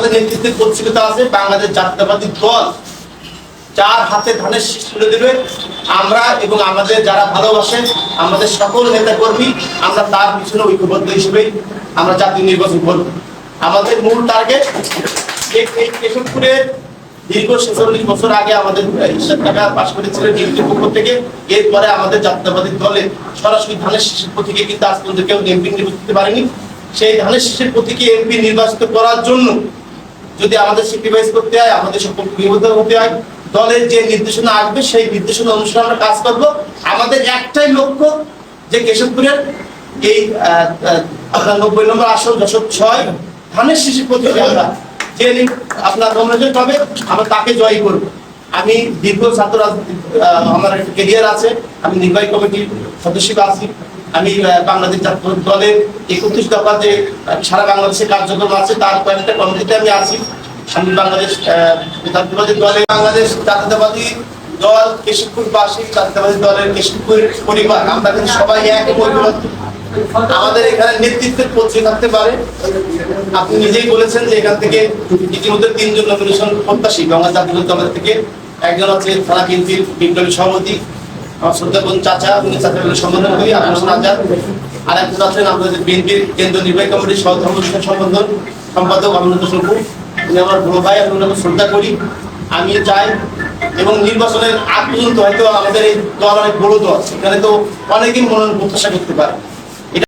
আমাদের নেতৃত্বের পত্রিকা আছে বাংলাদেশ জাতীয়তাবাদী দল যার হাতে ধানের শীষ তুলে দেবে আমরা এবং আমাদের যারা ভালোবাসেন আমাদের সকল নেতা কর্মী আমরা তার পিছনে ঐক্যবদ্ধ হিসেবে আমরা জাতীয় নির্বাচন করব। আমাদের মূল টার্গেট এই কেশবপুরের দীর্ঘ ৪৬ বছর আগে আমাদের হিসাব টাকা পাশ করেছিলেন ডিএমপির পক্ষ থেকে। এরপরে আমাদের জাতীয়তাবাদী দলে সরাসরি ধানের শীষের প্রতীকে কিন্তু আজ পর্যন্ত কেউ এমপি নির্বাচিত করতে পারেনি। সেই ধানের শীষের প্রতীকে এমপি নির্বাচিত করার জন্য যদি আমাদের স্যাক্রিফাইস করতে হয়, আমাদের সকলকে বিবদ্ধ হতে হয়, দলের যে নির্দেশনা আসবে সেই নির্দেশনা অনুসারে আমরা কাজ করব। আমাদের একটাই লক্ষ্য যে কেশবপুরের এই আপনার ৯০ নম্বর আসন যশোর ৬ ধানের শীষের প্রতীকে আমরা যে আপনার নমিনেশন পাবে আমরা তাকে জয়ী করব। আমি দীর্ঘ ছাত্র আমার একটা ক্যারিয়ার আছে, আমি নির্বাহী কমিটির সদস্য আছি, আমি বাংলাদেশ জাতীয় দলের ৩১ দফা যে সারা বাংলাদেশে কার্যক্রম আছে তার কয়েকটা কমিটিতে আমি আছি। আমি বাংলাদেশ জাতীয়তাবাদী দলে বাংলাদেশ জাতীয়তাবাদী দল কেশবপুরবাসী জাতীয়তাবাদী দলের কেশবপুর পরিবার আমরা কিন্তু সবাই এক ঐক্যবদ্ধ। আমাদের এখানে নেতৃত্বের পত্রিকা থাকতে পারে, আপনি নিজেই বলেছেন যে এখান থেকে ইতিমধ্যে ৩ জন নমিনেশন প্রত্যাশী বাংলাদেশ জাতীয় দলের থেকে। একজন হচ্ছে থানা বিএনপির বিপ্লবী সভাপতি আমার শ্রদ্ধাপূর্ণ চাচা, উনি চাচা বলে সম্বোধন করি আব্দুল আজাদ। আর একজন আছেন আমাদের বিএনপির কেন্দ্রীয় নির্বাহী কমিটির সম্পাদক অভিনন্দন শুভু, উনি আমার বড় ভাই, আমি ওনাকে শ্রদ্ধা করি। আমি চাই এবং নির্বাচনের আগ পর্যন্ত হয়তো আমাদের এই দল অনেক বড় দল, সেখানে তো অনেকেই মনোনয়ন প্রত্যাশা করতে পারে।